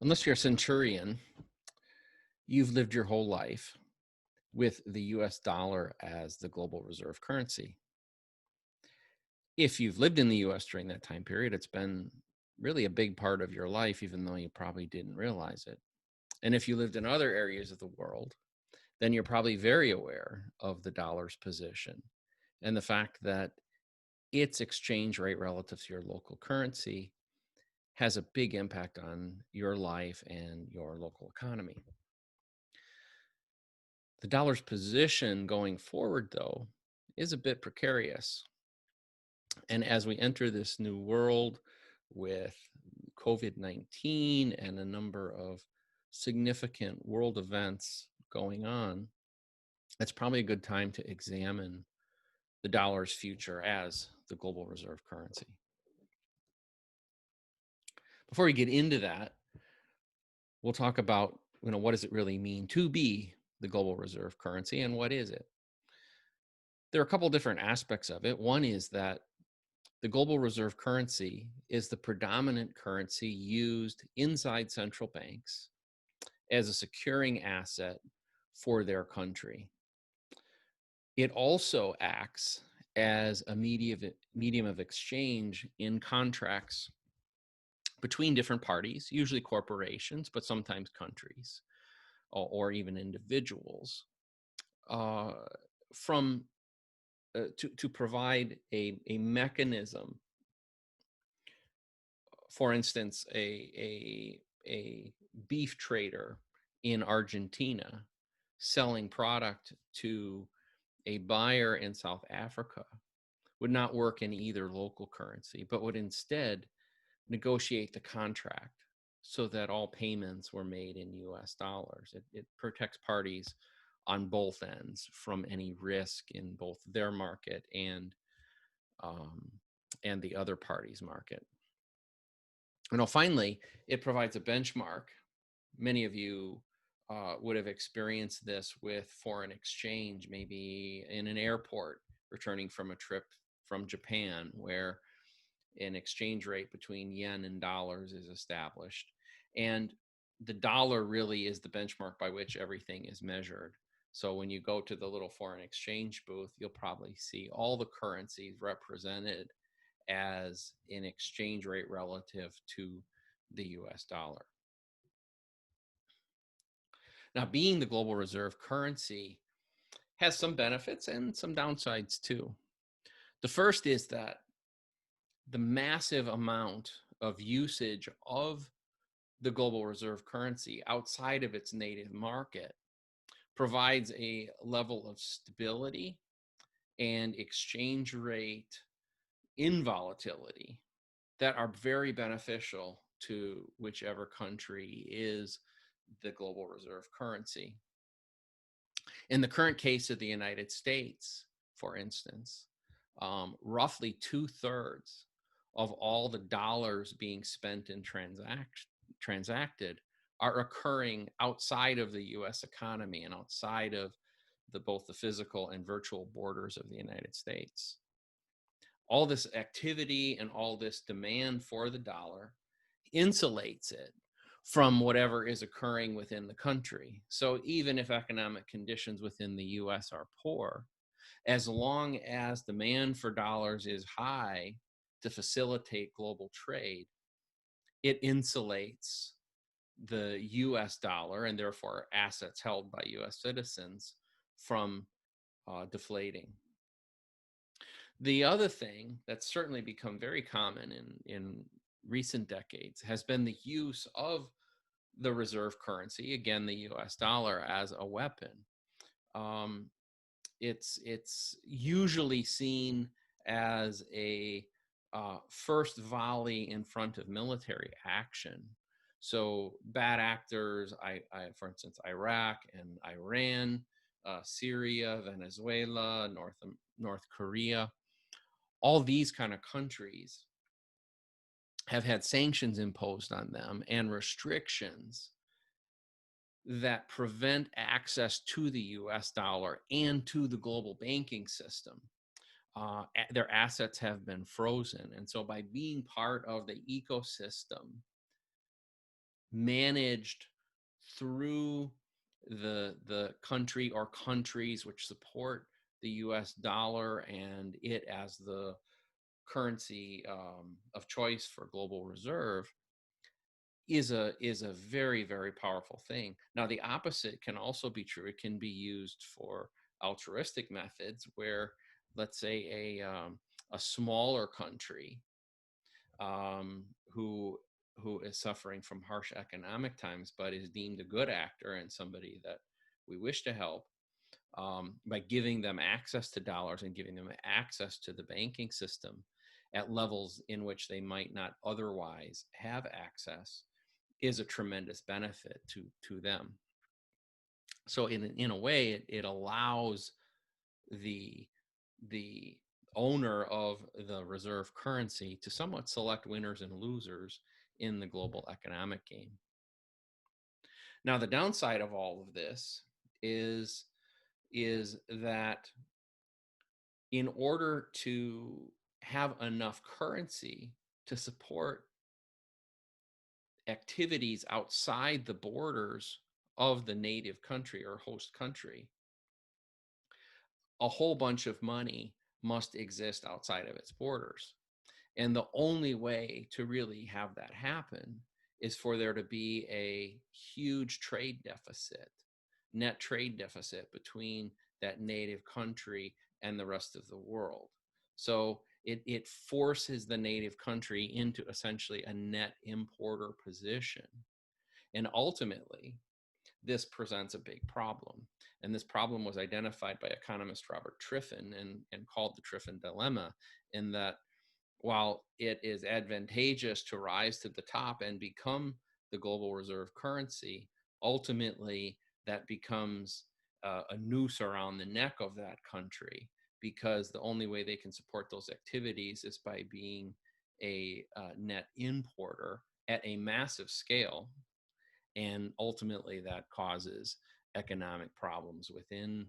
Unless you're a centurion, you've lived your whole life with the US dollar as the global reserve currency. If you've lived in the US during that time period, it's been really a big part of your life, even though you probably didn't realize it. And if you lived in other areas of the world, then you're probably very aware of the dollar's position and the fact that its exchange rate relative to your local currency has a big impact on your life and your local economy. The dollar's position going forward, though, is a bit precarious. And as we enter this new world with COVID-19 and a number of significant world events going on, it's probably a good time to examine the dollar's future as the global reserve currency. Before we get into that, we'll talk about, what does it really mean to be the global reserve currency and what is it? There are a couple different aspects of it. One is that the global reserve currency is the predominant currency used inside central banks as a securing asset for their country. It also acts as a medium of exchange in contracts between different parties, usually corporations, but sometimes countries or even individuals, from to provide a mechanism. For instance, a beef trader in Argentina selling product to a buyer in South Africa would not work in either local currency, but would instead negotiate the contract so that all payments were made in US dollars. It protects parties on both ends from any risk in both their market and the other party's market. Finally, it provides a benchmark. Many of you would have experienced this with foreign exchange, maybe in an airport returning from a trip from Japan, where an exchange rate between yen and dollars is established. And the dollar really is the benchmark by which everything is measured. So when you go to the little foreign exchange booth, you'll probably see all the currencies represented as an exchange rate relative to the US dollar. Now, being the global reserve currency has some benefits and some downsides too. The first is that the massive amount of usage of the global reserve currency outside of its native market provides a level of stability and exchange rate involatility that are very beneficial to whichever country is the global reserve currency. In the current case of the United States, for instance, roughly 2/3 of all the dollars being spent in transacted are occurring outside of the US economy and outside of both the physical and virtual borders of the United States. All this activity and all this demand for the dollar insulates it from whatever is occurring within the country. So even if economic conditions within the US are poor, as long as demand for dollars is high to facilitate global trade, it insulates the US dollar and therefore assets held by US citizens from deflating. The other thing that's certainly become very common in recent decades has been the use of the reserve currency, again, the US dollar, as a weapon. It's usually seen as a first volley in front of military action. So bad actors, for instance, Iraq and Iran, Syria, Venezuela, North Korea, all these kind of countries have had sanctions imposed on them and restrictions that prevent access to the US dollar and to the global banking system. Their assets have been frozen. And so by being part of the ecosystem managed through the country or countries which support the US dollar and it as the currency of choice for global reserve is a very, very powerful thing. Now the opposite can also be true. It can be used for altruistic methods where, let's say, a smaller country um, who who is suffering from harsh economic times but is deemed a good actor and somebody that we wish to help, by giving them access to dollars and giving them access to the banking system at levels in which they might not otherwise have access, is a tremendous benefit to them. So in a way, it allows the the owner of the reserve currency to somewhat select winners and losers in the global economic game. Now, the downside of all of this is that in order to have enough currency to support activities outside the borders of the native country or host country, a whole bunch of money must exist outside of its borders. And the only way to really have that happen is for there to be a huge trade deficit, net trade deficit between that native country and the rest of the world. So it forces the native country into essentially a net importer position. And ultimately, this presents a big problem. And this problem was identified by economist Robert Triffin and called the Triffin dilemma, in that while it is advantageous to rise to the top and become the global reserve currency, ultimately that becomes a noose around the neck of that country, because the only way they can support those activities is by being a net importer at a massive scale. And ultimately that causes economic problems within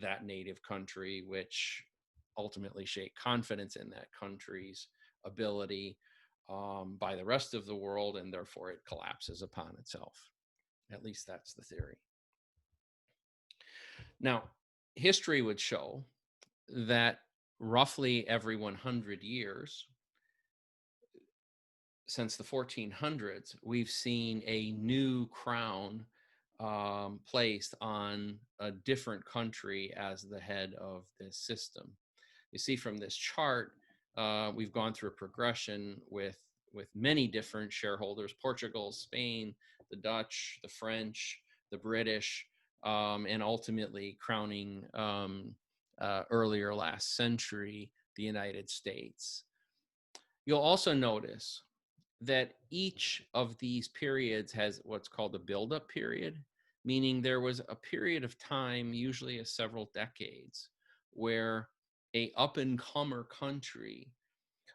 that native country, which ultimately shake confidence in that country's ability by the rest of the world, and therefore it collapses upon itself. At least that's the theory. Now, history would show that roughly every 100 years since the 1400s, we've seen a new crown placed on a different country as the head of this system. You see from this chart, we've gone through a progression with many different shareholders: Portugal, Spain, the Dutch, the French, the British, and ultimately crowning earlier last century, the United States. You'll also notice that each of these periods has what's called a buildup period, meaning there was a period of time, usually of several decades, where a up-and-comer country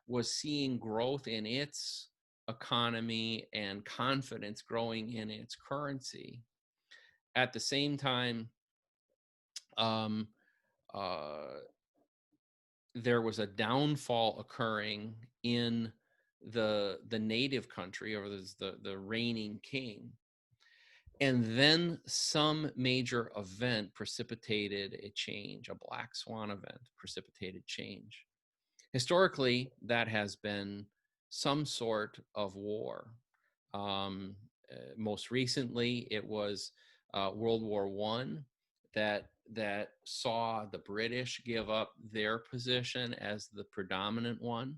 was seeing growth in its economy and confidence growing in its currency. At the same time, um, uh, there was a downfall occurring in the native country, or the reigning king, and then some major event precipitated a change. A black swan event precipitated change. Historically, that has been some sort of war. Most recently, it was World War I that saw the British give up their position as the predominant one.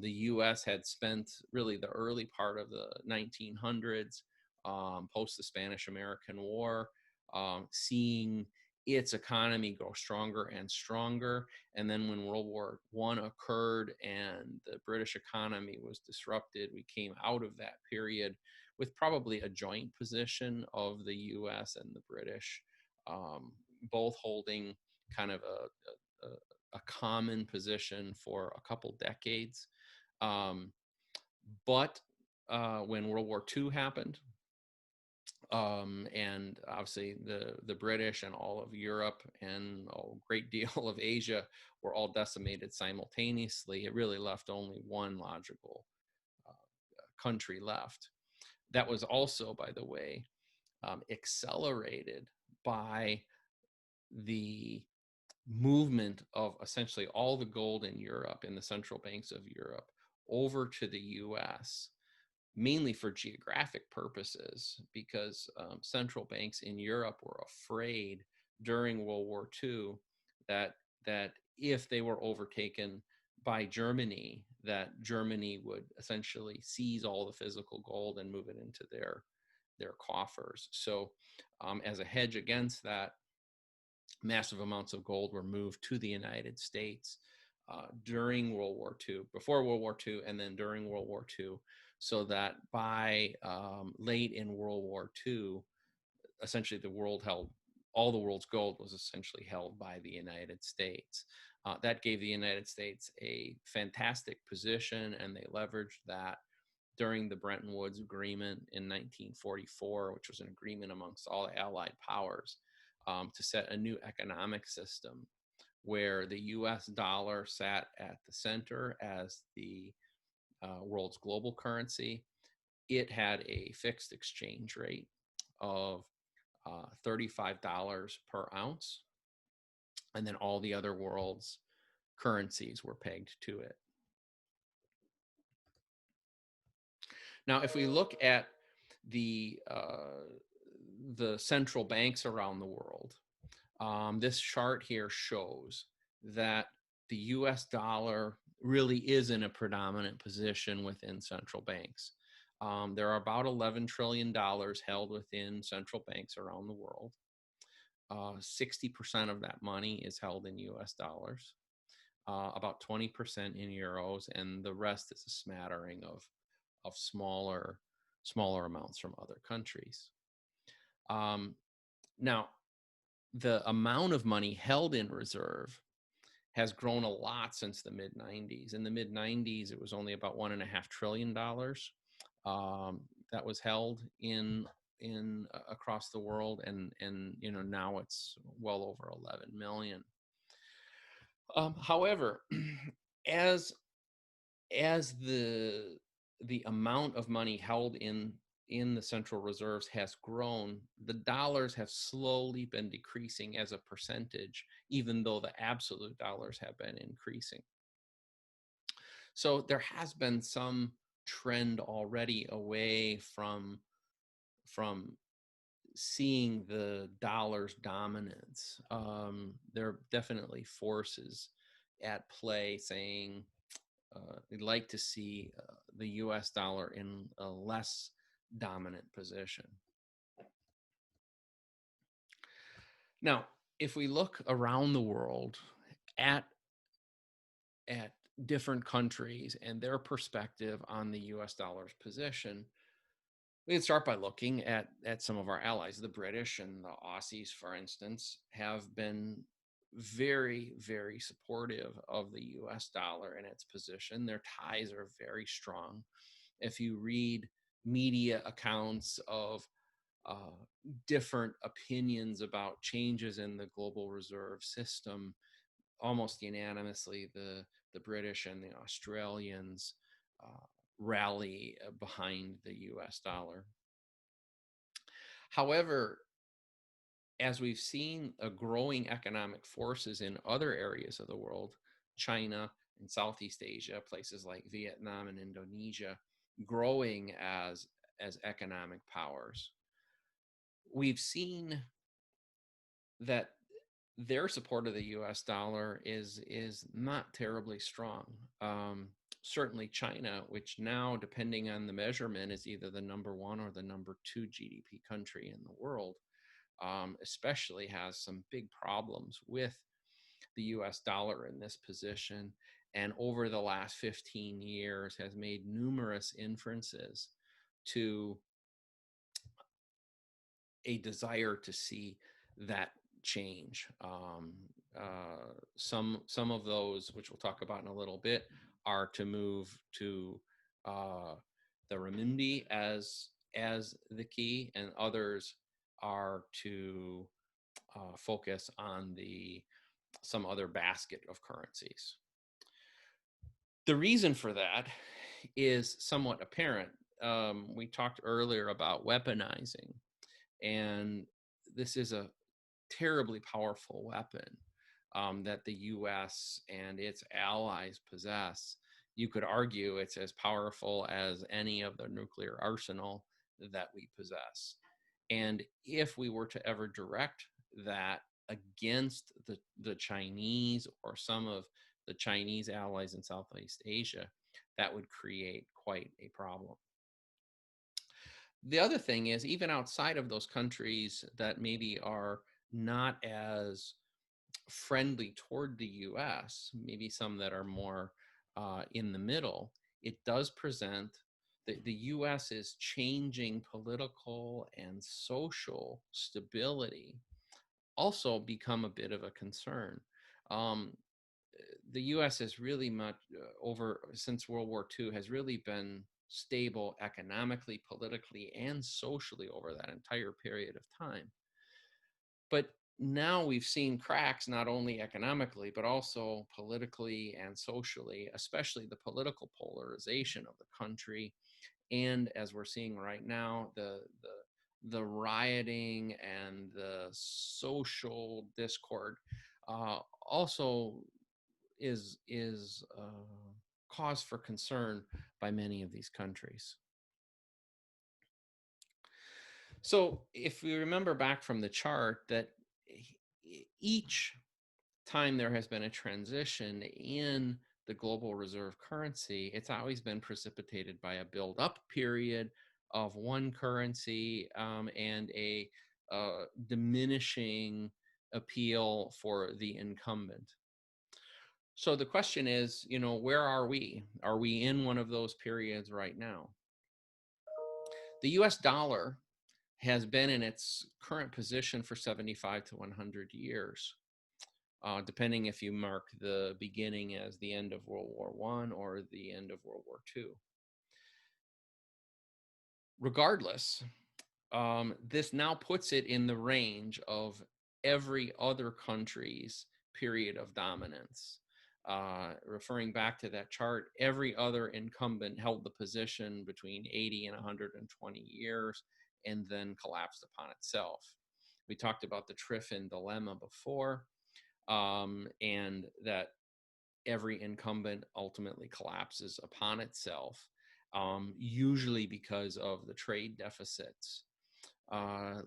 The U.S. had spent really the early part of the 1900s, post the Spanish-American War, seeing its economy grow stronger and stronger. And then when World War I occurred and the British economy was disrupted, we came out of that period with probably a joint position of the U.S. and the British, both holding kind of a common position for a couple decades. But when World War II happened, and obviously the British and all of Europe and a great deal of Asia were all decimated simultaneously, it really left only one logical country left. That was also, by the way, accelerated by the movement of essentially all the gold in Europe, in the central banks of Europe, over to the US, mainly for geographic purposes, because central banks in Europe were afraid during World War II that if they were overtaken by Germany, that Germany would essentially seize all the physical gold and move it into their coffers. So, as a hedge against that, massive amounts of gold were moved to the United States during World War II, before World War II, and then during World War II, so that by late in World War II, essentially the world held, all the world's gold was essentially held by the United States. That gave the United States a fantastic position, and they leveraged that during the Bretton Woods Agreement in 1944, which was an agreement amongst all the Allied powers to set a new economic system where the US dollar sat at the center as the world's global currency. It had a fixed exchange rate of $35 per ounce, and then all the other world's currencies were pegged to it. Now, if we look at the central banks around the world, this chart here shows that the US dollar really is in a predominant position within central banks. There are about $11 trillion held within central banks around the world. 60% of that money is held in US dollars, about 20% in euros, and the rest is a smattering of smaller amounts from other countries. Now, the amount of money held in reserve has grown a lot since the mid 90s. In the mid 90s, it was only about $1.5 trillion that was held in across the world, and now it's well over 11 million. However, as the amount of money held in the central reserves has grown, the dollars have slowly been decreasing as a percentage, even though the absolute dollars have been increasing. So there has been some trend already away from seeing the dollar's dominance. There are definitely forces at play saying they'd like to see the US dollar in a less dominant position. Now, if we look around the world at different countries and their perspective on the US dollar's position, we can start by looking at some of our allies. The British and the Aussies, for instance, have been very, very supportive of the US dollar and its position. Their ties are very strong. If you read media accounts of different opinions about changes in the global reserve system, almost unanimously, the British and the Australians rally behind the US dollar. However, as we've seen growing economic forces in other areas of the world, China and Southeast Asia, places like Vietnam and Indonesia, growing as economic powers, we've seen that their support of the US dollar is not terribly strong. Certainly China, which now, depending on the measurement, is either the number 1 or the number 2 GDP country in the world, especially has some big problems with the US dollar in this position, and over the last 15 years has made numerous inferences to a desire to see that change. Some of those, which we'll talk about in a little bit, are to move to the renminbi as the key, and others are to focus on some other basket of currencies. The reason for that is somewhat apparent. we talked earlier about weaponizing, and this is a terribly powerful weapon that the US and its allies possess. You could argue it's as powerful as any of the nuclear arsenal that we possess. And if we were to ever direct that against the Chinese or some of the Chinese allies in Southeast Asia, that would create quite a problem. The other thing is, even outside of those countries that maybe are not as friendly toward the US, maybe some that are more in the middle, it does present the US is changing political and social stability, also become a bit of a concern. Um, the US has really much over since World War II has really been stable economically, politically, and socially over that entire period of time. But now we've seen cracks not only economically, but also politically and socially, especially the political polarization of the country. And as we're seeing right now, the rioting and the social discord also is cause for concern by many of these countries. So if we remember back from the chart that each time there has been a transition in the global reserve currency, it's always been precipitated by a build-up period of one currency and a diminishing appeal for the incumbent. So the question is, where are we? Are we in one of those periods right now? The US dollar has been in its current position for 75 to 100 years, depending if you mark the beginning as the end of World War I or the end of World War II. Regardless, this now puts it in the range of every other country's period of dominance. Referring back to that chart, every other incumbent held the position between 80 and 120 years and then collapsed upon itself. We talked about the Triffin dilemma before, and that every incumbent ultimately collapses upon itself, usually because of the trade deficits.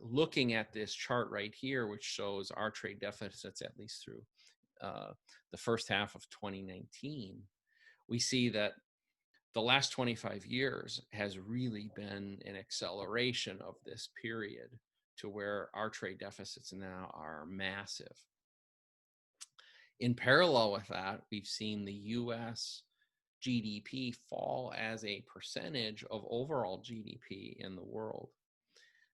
Looking at this chart right here, which shows our trade deficits at least through the first half of 2019, we see that the last 25 years has really been an acceleration of this period to where our trade deficits now are massive. In parallel with that, we've seen the US GDP fall as a percentage of overall GDP in the world.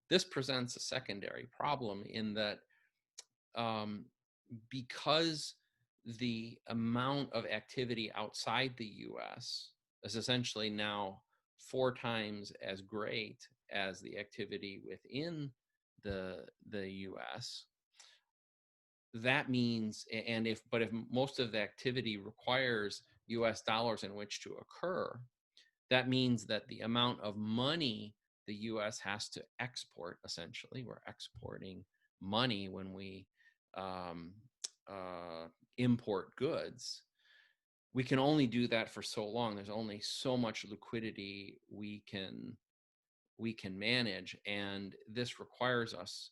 This presents a secondary problem in that because the amount of activity outside the US is essentially now 4 times as great as the activity within the US. That means, and if most of the activity requires US dollars in which to occur, that means that the amount of money the US has to export, essentially, we're exporting money when we import goods. We can only do that for so long. There's only so much liquidity we can manage, and this requires us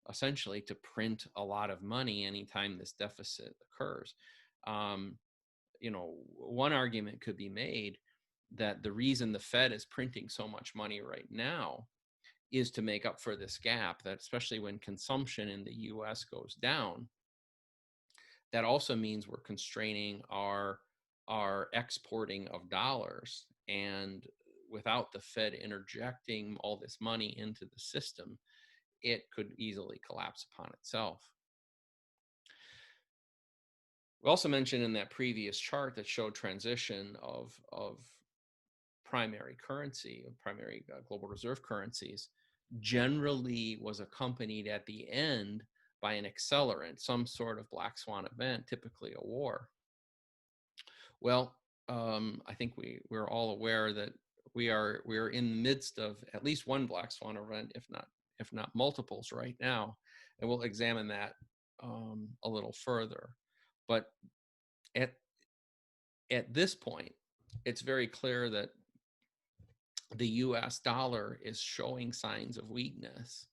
essentially to print a lot of money anytime this deficit occurs. One argument could be made that the reason the Fed is printing so much money right now is to make up for this gap, that especially when consumption in the US goes down, that also means we're constraining our exporting of dollars. And without the Fed interjecting all this money into the system, it could easily collapse upon itself. We also mentioned in that previous chart that showed transition of primary currency, of primary global reserve currencies, generally was accompanied at the end by an accelerant, some sort of black swan event, typically a war. Well, I think we're all aware that we are in the midst of at least one black swan event, if not multiples right now, and we'll examine that a little further. But at this point, it's very clear that the U.S. dollar is showing signs of weakness,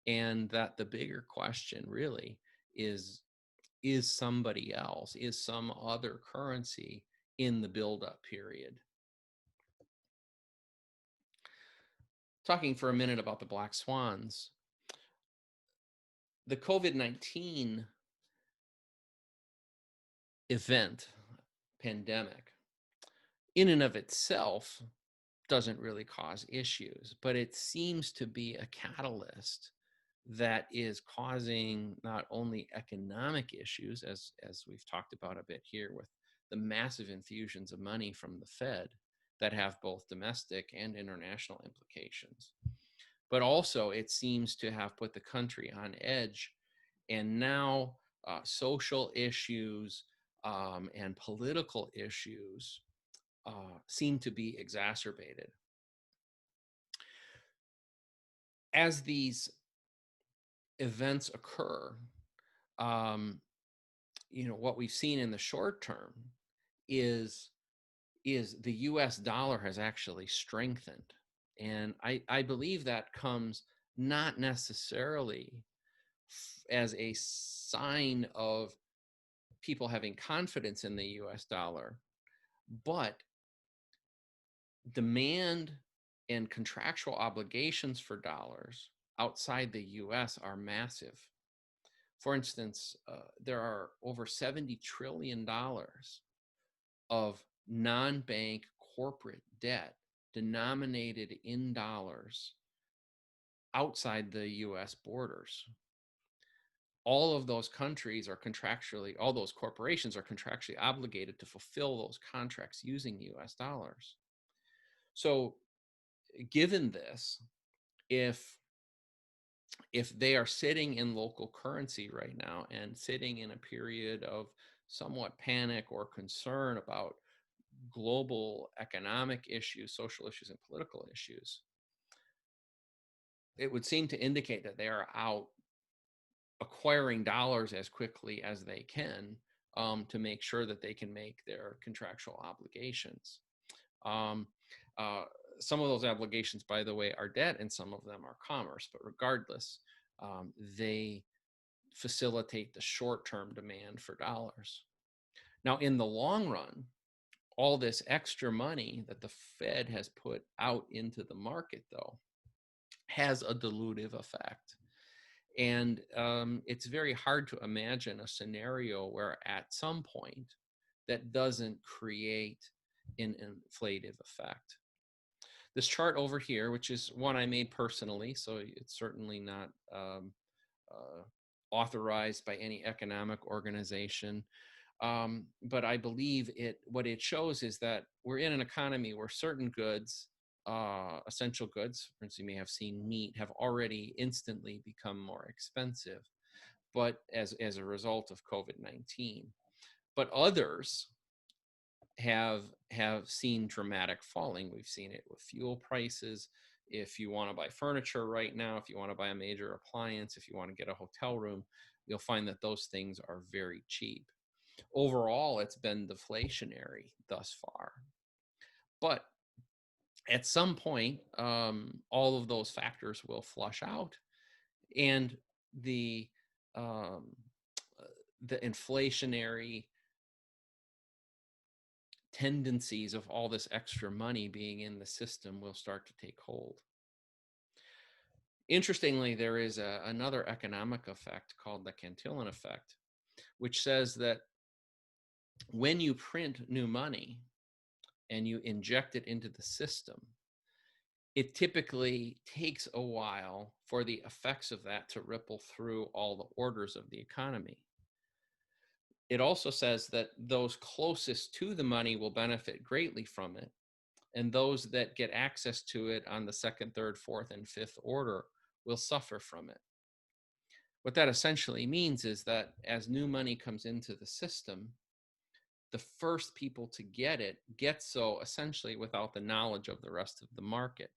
and that the bigger question really is somebody else, is some other currency in the buildup period. Talking for a minute about the black swans, the COVID-19 event, pandemic, in and of itself doesn't really cause issues, but it seems to be a catalyst that is causing not only economic issues, as we've talked about a bit here with the massive infusions of money from the Fed that have both domestic and international implications, but also it seems to have put the country on edge. And now social issues and political issues seem to be exacerbated. As these events occur, what we've seen in the short term is the US dollar has actually strengthened. And I believe that comes not necessarily as a sign of people having confidence in the US dollar, but demand and contractual obligations for dollars outside the US are massive. For instance, there are over $70 trillion of non-bank corporate debt denominated in dollars outside the US borders. All of those countries are contractually, all those corporations are contractually obligated to fulfill those contracts using US dollars. So given this, if they are sitting in local currency right now and sitting in a period of somewhat panic or concern about global economic issues, social issues, and political issues, it would seem to indicate that they are out acquiring dollars as quickly as they can to make sure that they can make their contractual obligations. Some of those obligations, by the way, are debt, and some of them are commerce. But regardless, they facilitate the short-term demand for dollars. Now, in the long run, all this extra money that the Fed has put out into the market, though, has a dilutive effect. And it's very hard to imagine a scenario where at some point that doesn't create an inflative effect. This chart over here, which is one I made personally, so it's certainly not authorized by any economic organization, but I believe what it shows is that we're in an economy where certain goods, essential goods, for instance, you may have seen meat, have already instantly become more expensive, but as a result of COVID-19. But others have seen dramatic falling. We've seen it with fuel prices. If you want to buy furniture right now, if you want to buy a major appliance, if you want to get a hotel room, you'll find that those things are very cheap. Overall, it's been deflationary thus far. But at some point, all of those factors will flush out, and the inflationary tendencies of all this extra money being in the system will start to take hold. Interestingly, there is another economic effect called the Cantillon effect, which says that when you print new money and you inject it into the system, it typically takes a while for the effects of that to ripple through all the orders of the economy. It also says that those closest to the money will benefit greatly from it, and those that get access to it on the second, third, fourth, and fifth order will suffer from it. What that essentially means is that as new money comes into the system, the first people to get so essentially without the knowledge of the rest of the market.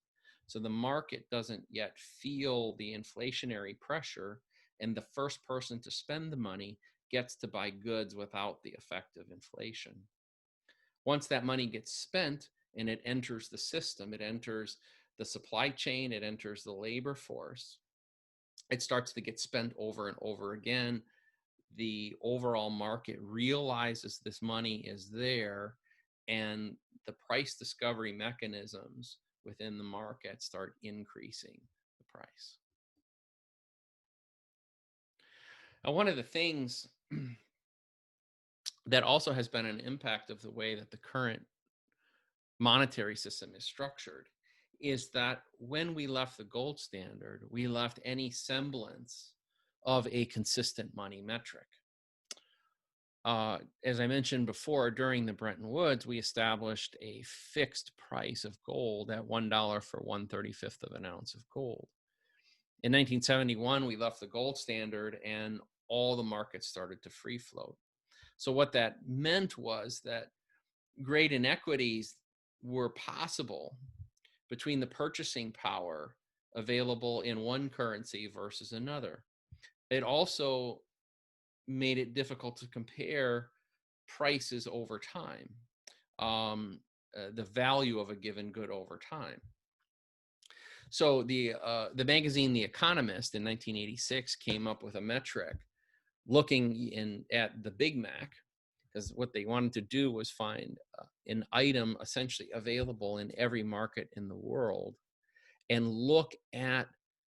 So the market doesn't yet feel the inflationary pressure, and the first person to spend the money gets to buy goods without the effect of inflation. Once that money gets spent and it enters the system, it enters the supply chain, it enters the labor force, it starts to get spent over and over again. The overall market realizes this money is there, and the price discovery mechanisms within the market start increasing the price. Now, one of the things that also has been an impact of the way that the current monetary system is structured is that when we left the gold standard, we left any semblance of a consistent money metric. As I mentioned before, during the Bretton Woods, we established a fixed price of gold at $1 for 1/35 of an ounce of gold. In 1971, we left the gold standard and all the markets started to free float. So what that meant was that great inequities were possible between the purchasing power available in one currency versus another. It also made it difficult to compare prices over time, the value of a given good over time. So the magazine The Economist in 1986 came up with a metric looking at the Big Mac, because what they wanted to do was find an item essentially available in every market in the world and look at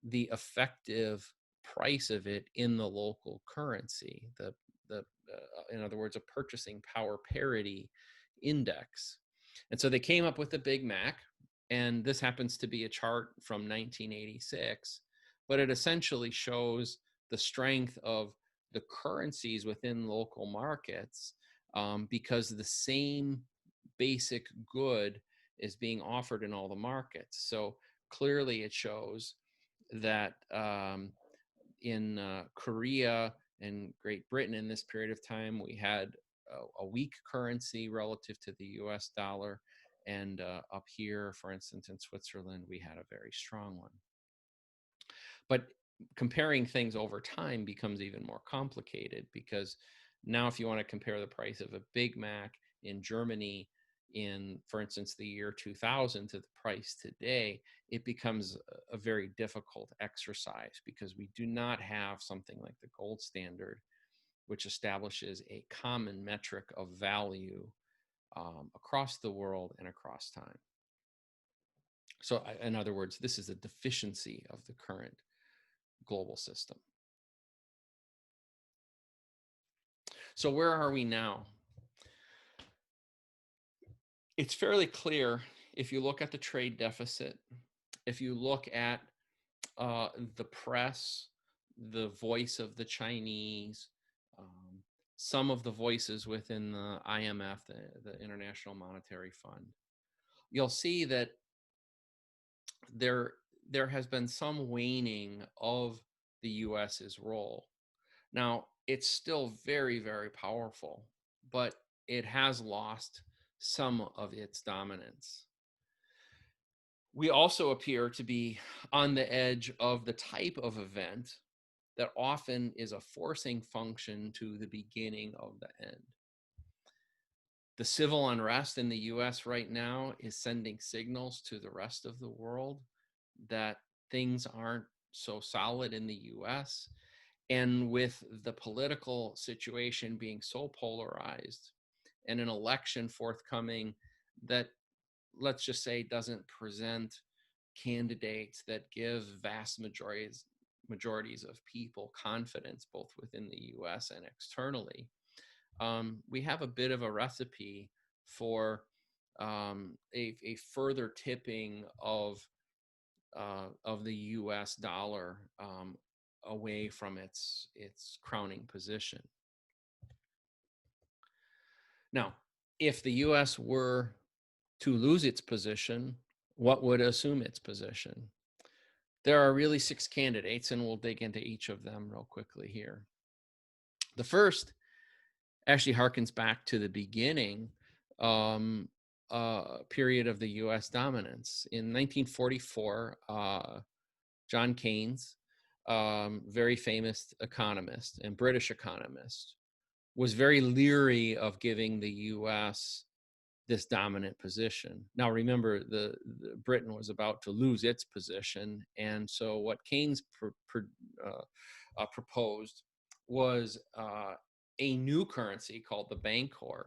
the effective price of it in the local currency, in other words, a purchasing power parity index. And so they came up with the Big Mac, and this happens to be a chart from 1986, but it essentially shows the strength of the currencies within local markets, because the same basic good is being offered in all the markets. So clearly it shows that in Korea and Great Britain in this period of time, we had a weak currency relative to the US dollar. And up here, for instance, in Switzerland, we had a very strong one. But comparing things over time becomes even more complicated, because now if you want to compare the price of a Big Mac in Germany in, for instance, the year 2000 to the price today, it becomes a very difficult exercise, because we do not have something like the gold standard, which establishes a common metric of value across the world and across time. So in other words, this is a deficiency of the current global system. So where are we now? It's fairly clear if you look at the trade deficit, if you look at the press, the voice of the Chinese, some of the voices within the IMF, the International Monetary Fund, you'll see that there has been some waning of the US's role. Now, it's still very, very powerful, but it has lost some of its dominance. We also appear to be on the edge of the type of event that often is a forcing function to the beginning of the end. The civil unrest in the US right now is sending signals to the rest of the world that things aren't so solid in the US. And with the political situation being so polarized and an election forthcoming that, let's just say, doesn't present candidates that give vast majorities of people confidence, both within the US and externally, we have a bit of a recipe for a further tipping of the US dollar away from its crowning position. Now, if the US were to lose its position, what would assume its position? There are really 6 candidates, and we'll dig into each of them real quickly here. The first actually harkens back to the beginning um, period of the U.S. dominance. In 1944, John Keynes, very famous economist and British economist, was very leery of giving the U.S. this dominant position. Now, remember, the Britain was about to lose its position, and so what Keynes proposed was a new currency called the Bancor,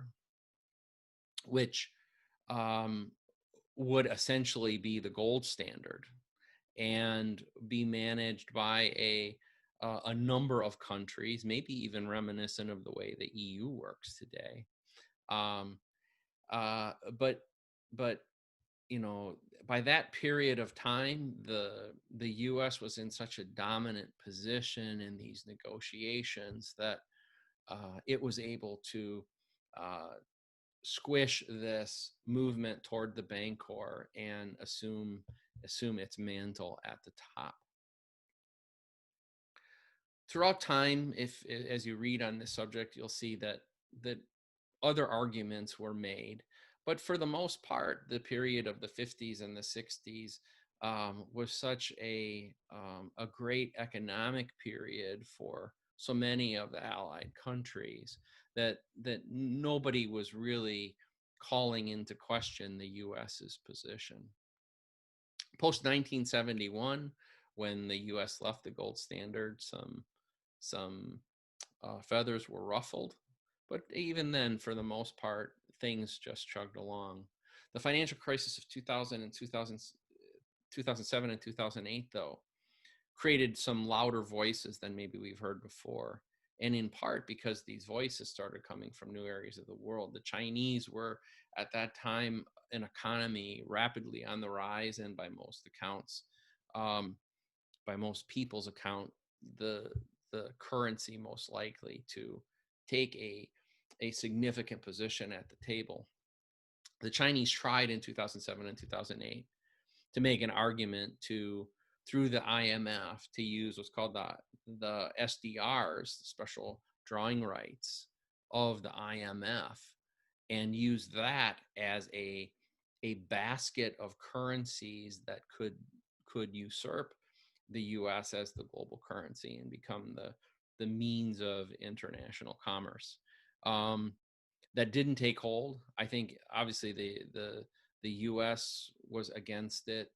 which um, would essentially be the gold standard and be managed by a number of countries, maybe even reminiscent of the way the EU works today. Um, uh, but but you know, by that period of time, the U.S. was in such a dominant position in these negotiations that it was able to uh, squish this movement toward the Bancor and assume its mantle at the top. Throughout time, if as you read on this subject, you'll see that other arguments were made, but for the most part, the period of the 50s and the 60s was such a great economic period for so many of the Allied countries that nobody was really calling into question the U.S.'s position. Post 1971, when the U.S. left the gold standard, some feathers were ruffled, but even then, for the most part, things just chugged along. The financial crisis of 2000 and 2007 and 2008, though, created some louder voices than maybe we've heard before. And in part because these voices started coming from new areas of the world. The Chinese were at that time an economy rapidly on the rise, and by most accounts, um, by most people's account, the the currency most likely to take a significant position at the table. The Chinese tried in 2007 and 2008 to make an argument to through the IMF to use what's called the SDRs, the special drawing rights of the IMF, and use that as a basket of currencies that could usurp the US as the global currency and become the means of international commerce. Um, that didn't take hold. I think obviously the U.S. was against it.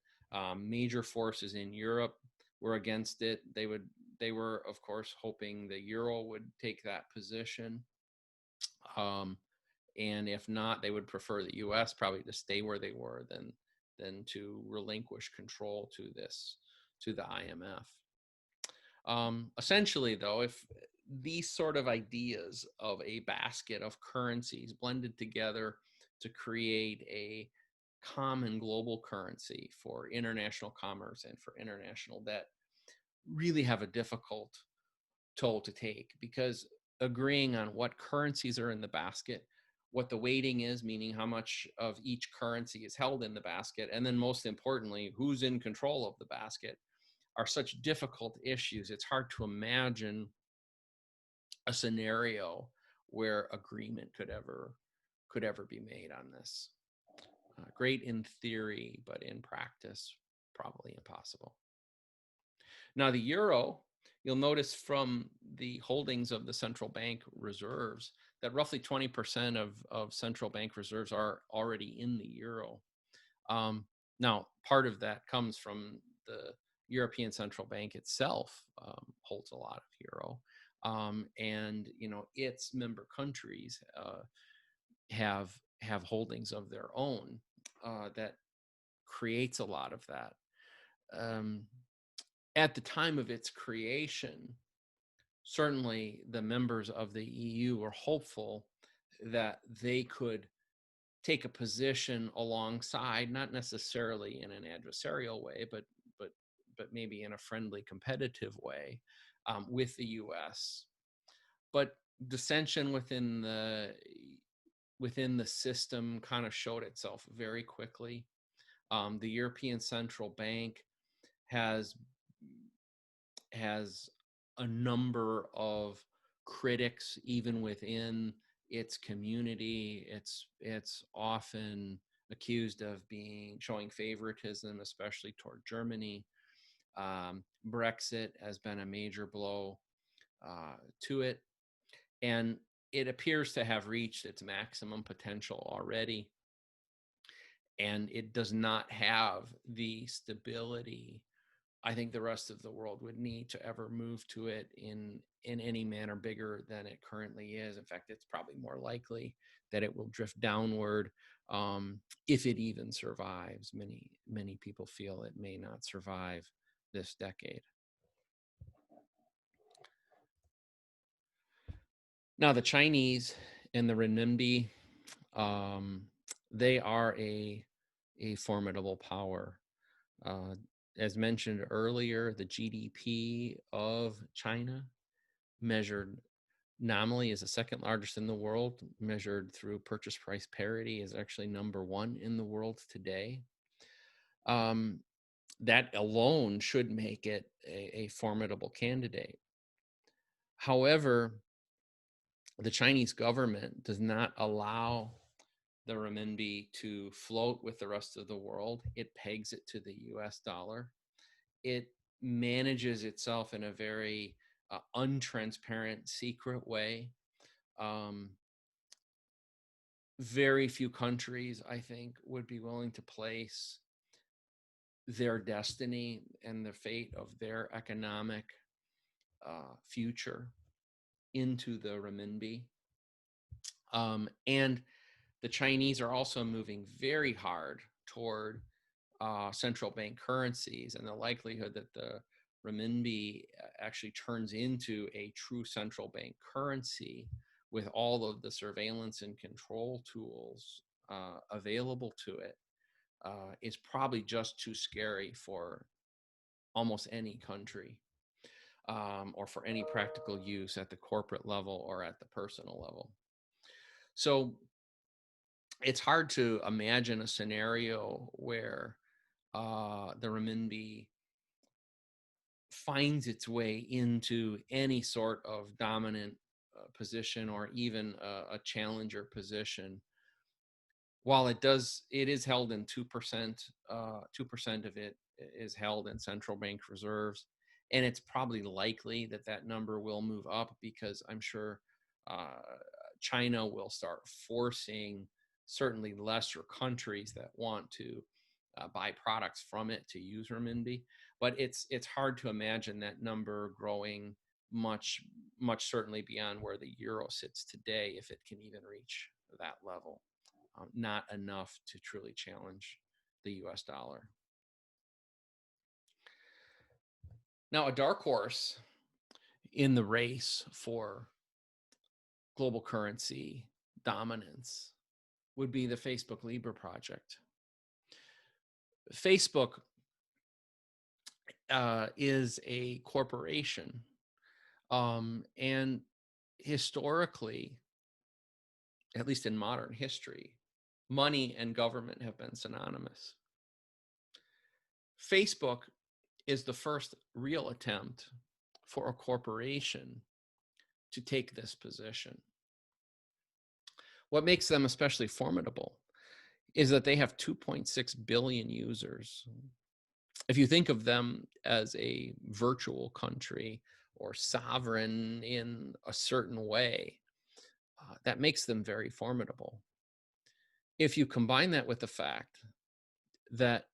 Major forces in Europe were against it. They were of course hoping the euro would take that position. Um, and if not, they would prefer the U.S. probably to stay where they were than to relinquish control to the IMF. Essentially, though, if these sort of ideas of a basket of currencies blended together to create a common global currency for international commerce and for international debt really have a difficult toll to take, because agreeing on what currencies are in the basket, what the weighting is, meaning how much of each currency is held in the basket, and then most importantly, who's in control of the basket, are such difficult issues. It's hard to imagine a scenario where agreement could ever be made on this. Great in theory, but in practice, probably impossible. Now, the euro, you'll notice from the holdings of the central bank reserves that roughly 20% of central bank reserves are already in the euro. Now, part of that comes from the European Central Bank itself holds a lot of euro, and its member countries have holdings of their own that creates a lot of that. Um, at the time of its creation, certainly the members of the EU were hopeful that they could take a position alongside, not necessarily in an adversarial way, but maybe in a friendly, competitive way with the U.S. But dissension within the system kind of showed itself very quickly. The European Central Bank has a number of critics, even within its community. It's often accused of showing favoritism, especially toward Germany. Brexit has been a major blow to it, and it appears to have reached its maximum potential already. And it does not have the stability I think the rest of the world would need to ever move to it in any manner bigger than it currently is. In fact, it's probably more likely that it will drift downward if it even survives. Many people feel it may not survive this decade. Now, the Chinese and the renminbi, they are a formidable power. As mentioned earlier, the GDP of China, measured nominally, is the second largest in the world. Measured through purchase price parity, is actually number one in the world today. That alone should make it a formidable candidate. However, the Chinese government does not allow the renminbi to float with the rest of the world. It pegs it to the US dollar. It manages itself in a very untransparent, secret way. Very few countries, I think, would be willing to place their destiny and the fate of their economic future into the renminbi. And the Chinese are also moving very hard toward central bank currencies, and the likelihood that the renminbi actually turns into a true central bank currency with all of the surveillance and control tools available to it is probably just too scary for almost any country, or for any practical use at the corporate level or at the personal level. So it's hard to imagine a scenario where the renminbi finds its way into any sort of dominant position, or even a challenger position. While it is held in 2%. 2% of it is held in central bank reserves, and it's probably likely that that number will move up, because I'm sure China will start forcing certainly lesser countries that want to buy products from it to use renminbi. But it's hard to imagine that number growing much certainly beyond where the euro sits today, if it can even reach that level. Not enough to truly challenge the US dollar. Now, a dark horse in the race for global currency dominance would be the Facebook Libra project. Facebook is a corporation, and historically, at least in modern history, money and government have been synonymous. Facebook is the first real attempt for a corporation to take this position. What makes them especially formidable is that they have 2.6 billion users. If you think of them as a virtual country or sovereign in a certain way, that makes them very formidable. If you combine that with the fact that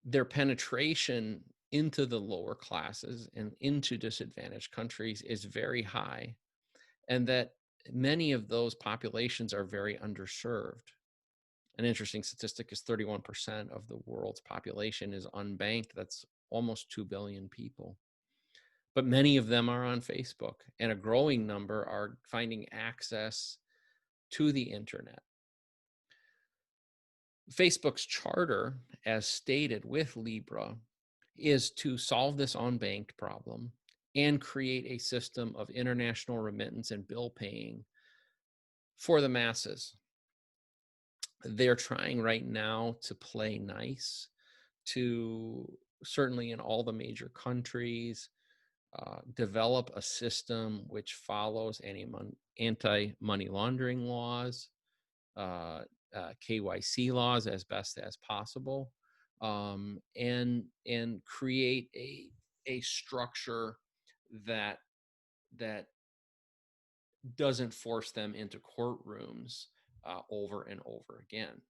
their penetration into the lower classes and into disadvantaged countries is very high, and that many of those populations are very underserved. An interesting statistic is 31% of the world's population is unbanked. That's almost 2 billion people. But many of them are on Facebook, and a growing number are finding access to the internet. Facebook's charter, as stated with Libra, is to solve this unbanked problem and create a system of international remittance and bill paying for the masses. They're trying right now to play nice to, certainly in all the major countries, develop a system which follows anti-money laundering laws, KYC laws as best as possible, and create a structure that that doesn't force them into courtrooms over and over again.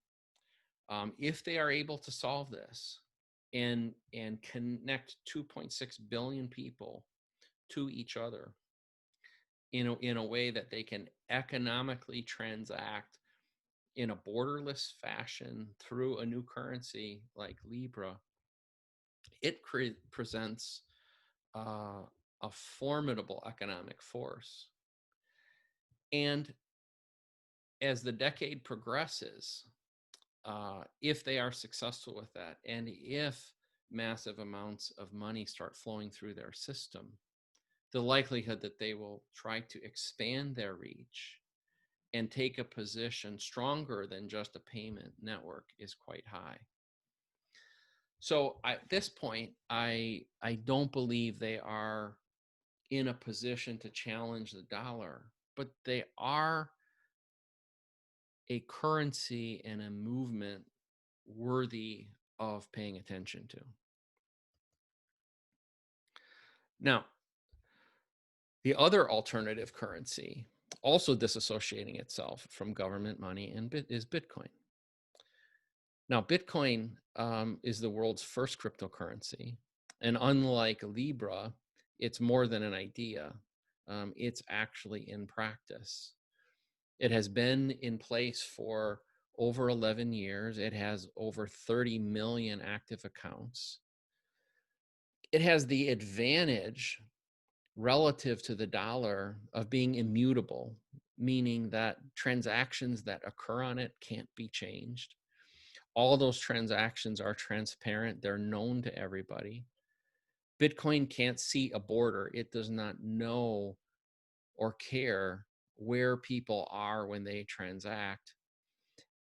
If they are able to solve this and connect 2.6 billion people to each other in a way that they can economically transact in a borderless fashion through a new currency like Libra, it presents a formidable economic force. And as the decade progresses, if they are successful with that, and if massive amounts of money start flowing through their system, the likelihood that they will try to expand their reach and take a position stronger than just a payment network is quite high. So at this point, I don't believe they are in a position to challenge the dollar, but they are a currency and a movement worthy of paying attention to. Now, the other alternative currency, also disassociating itself from government money, is Bitcoin. Now, Bitcoin is the world's first cryptocurrency. And unlike Libra, it's more than an idea. It's actually in practice. It has been in place for over 11 years. It has over 30 million active accounts. It has the advantage relative to the dollar of being immutable, meaning that transactions that occur on it can't be changed. All those transactions are transparent. They're known to everybody. Bitcoin can't see a border. It does not know or care where people are when they transact.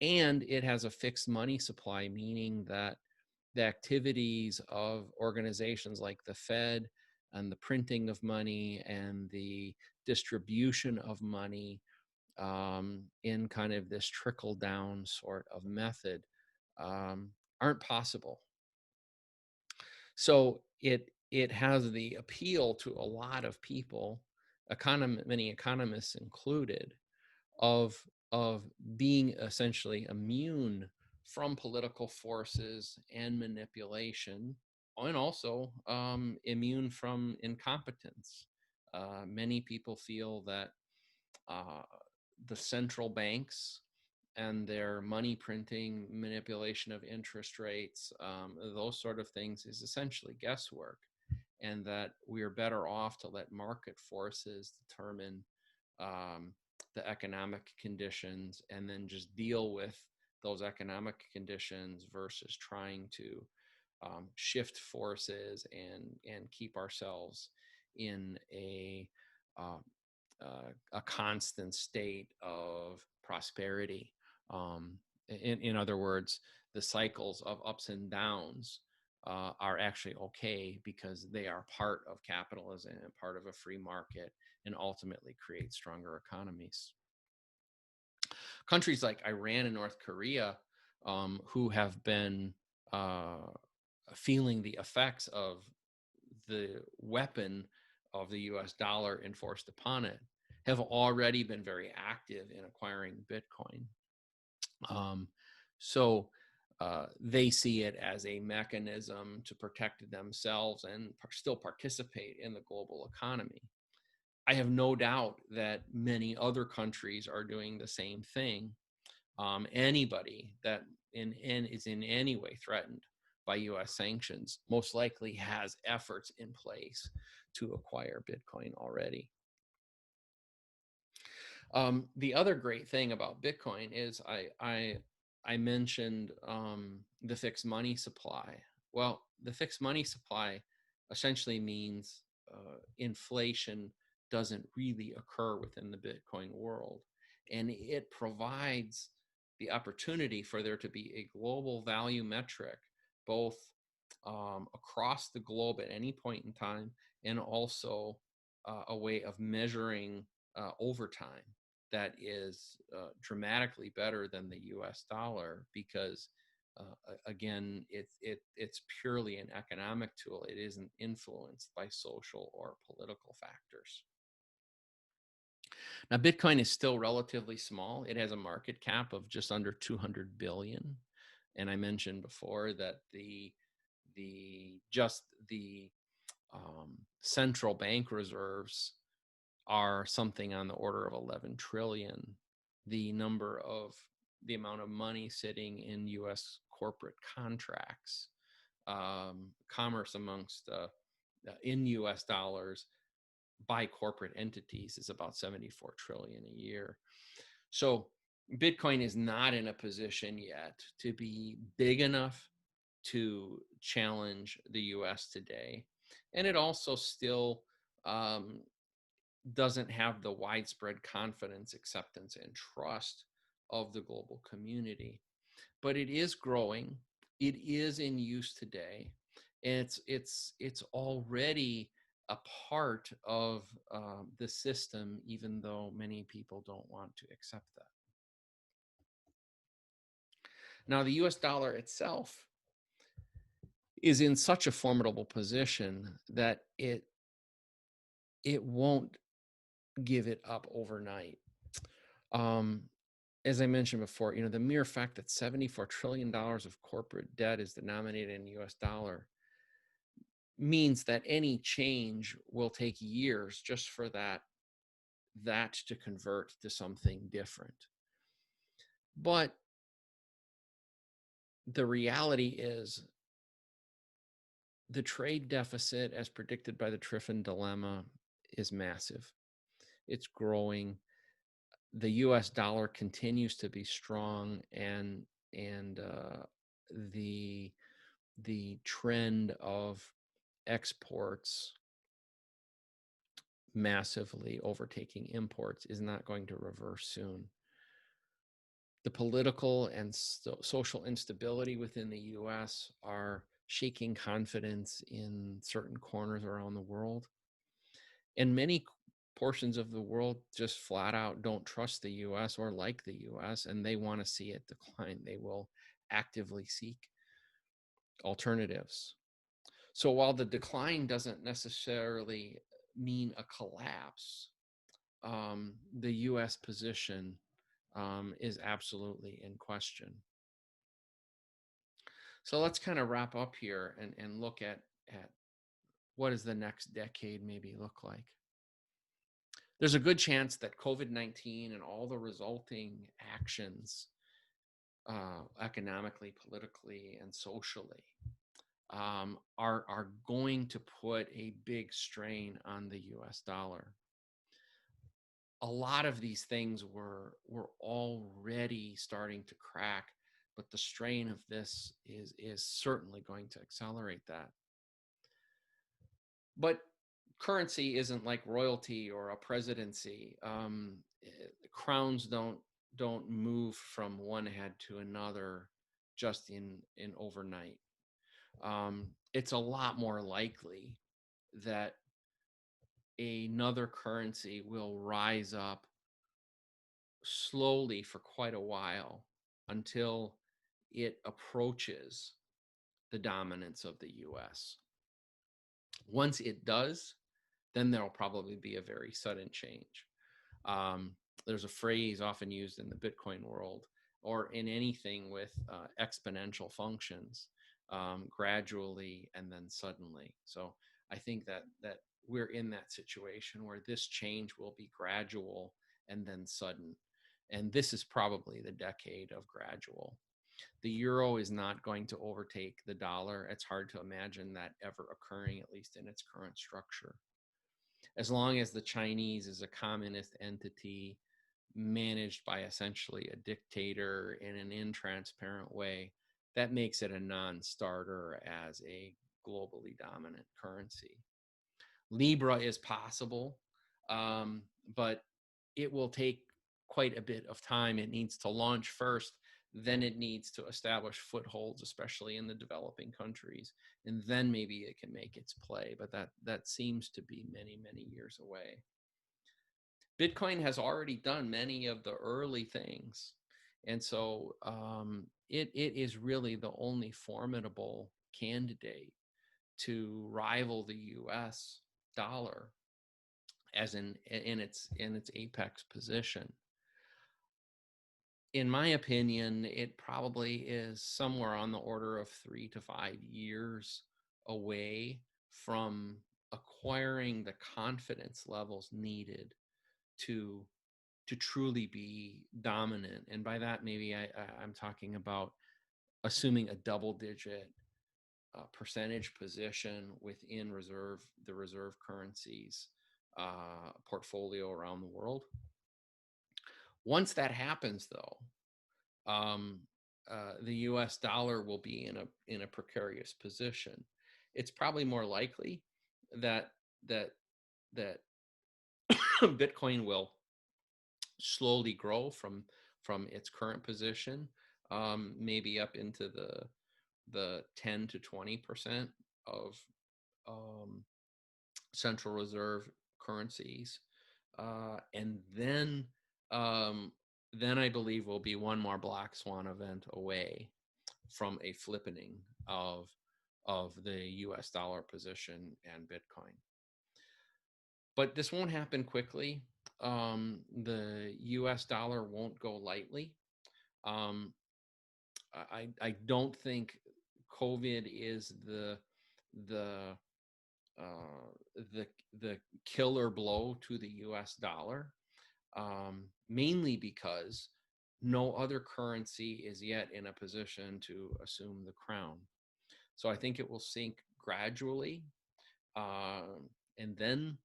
And it has a fixed money supply, meaning that the activities of organizations like the Fed and the printing of money and the distribution of money in kind of this trickle down sort of method aren't possible. So it has the appeal to a lot of people, many economists included, of being essentially immune from political forces and manipulation, and also immune from incompetence. Many people feel that the central banks and their money printing, manipulation of interest rates, those sort of things is essentially guesswork, and that we are better off to let market forces determine the economic conditions and then just deal with those economic conditions versus trying to shift forces and keep ourselves in a constant state of prosperity. In other words, the cycles of ups and downs are actually okay because they are part of capitalism and part of a free market, and ultimately create stronger economies. Countries like Iran and North Korea, who have been feeling the effects of the weapon of the US dollar enforced upon it, have already been very active in acquiring Bitcoin. So they see it as a mechanism to protect themselves and still participate in the global economy. I have no doubt that many other countries are doing the same thing. Anybody that is in any way threatened by US sanctions most likely has efforts in place to acquire Bitcoin already. The other great thing about Bitcoin is I mentioned the fixed money supply. Well, the fixed money supply essentially means inflation doesn't really occur within the Bitcoin world, and it provides the opportunity for there to be a global value metric, both across the globe at any point in time, and also a way of measuring over time that is dramatically better than the US dollar, because again, it's purely an economic tool. It isn't influenced by social or political factors. Now, Bitcoin is still relatively small. It has a market cap of just under 200 billion. And I mentioned before that the central bank reserves are something on the order of 11 trillion. The amount of money sitting in U.S. corporate contracts, commerce amongst in U.S. dollars by corporate entities, is about 74 trillion a year. So Bitcoin is not in a position yet to be big enough to challenge the US today. And it also still doesn't have the widespread confidence, acceptance, and trust of the global community. But it is growing. It is in use today. And it's already a part of the system, even though many people don't want to accept that. Now, the US dollar itself is in such a formidable position that it won't give it up overnight. As I mentioned before, the mere fact that $74 trillion of corporate debt is denominated in US dollar means that any change will take years just for that to convert to something different. But the reality is the trade deficit, as predicted by the Triffin dilemma, is massive. It's growing. The U.S. dollar continues to be strong, and the trend of exports massively overtaking imports is not going to reverse soon. The political and social instability within the U.S. are shaking confidence in certain corners around the world. And many portions of the world just flat out don't trust the U.S. or like the U.S., and they want to see it decline. They will actively seek alternatives. So while the decline doesn't necessarily mean a collapse, the U.S. position is absolutely in question. So let's kind of wrap up here and look at what does the next decade maybe look like. There's a good chance that COVID-19 and all the resulting actions, economically, politically, and socially, are going to put a big strain on the U.S. dollar. A lot of these things were already starting to crack, but the strain of this is certainly going to accelerate that. But currency isn't like royalty or a presidency. Crowns don't move from one head to another just in overnight. It's a lot more likely that another currency will rise up slowly for quite a while until it approaches the dominance of the US. Once it does, then there'll probably be a very sudden change. There's a phrase often used in the Bitcoin world or in anything with exponential functions, gradually and then suddenly. So I think that we're in that situation where this change will be gradual and then sudden. And this is probably the decade of gradual. The euro is not going to overtake the dollar. It's hard to imagine that ever occurring, at least in its current structure. As long as the Chinese is a communist entity managed by essentially a dictator in an intransparent way, that makes it a non-starter as a globally dominant currency. Libra is possible, but it will take quite a bit of time. It needs to launch first, then it needs to establish footholds, especially in the developing countries, and then maybe it can make its play. But that seems to be many, many years away. Bitcoin has already done many of the early things, and so it is really the only formidable candidate to rival the U.S. dollar as in its apex position. In my opinion, it probably is somewhere on the order of 3 to 5 years away from acquiring the confidence levels needed to truly be dominant. And by that, maybe I'm talking about assuming a double-digit percentage position within the reserve currencies portfolio around the world. Once that happens, though, the U.S. dollar will be in a precarious position. It's probably more likely that Bitcoin will slowly grow from its current position, maybe up into the 10 to 20% of central reserve currencies, and then I believe we'll be one more black swan event away from a flippening of the U.S. dollar position and Bitcoin. But this won't happen quickly. The U.S. dollar won't go lightly. I don't think COVID is the killer blow to the U.S. dollar, mainly because no other currency is yet in a position to assume the crown. So I think it will sink gradually, and then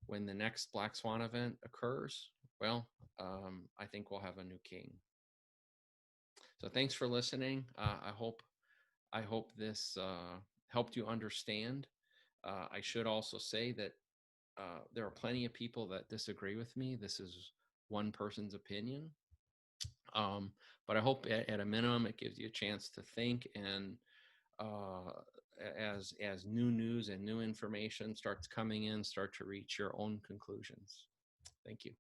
when the next black swan event occurs, well, I think we'll have a new king. So thanks for listening. I hope this helped you understand. I should also say that there are plenty of people that disagree with me. This is one person's opinion. But I hope at a minimum it gives you a chance to think, and as new news and new information starts coming in, start to reach your own conclusions. Thank you.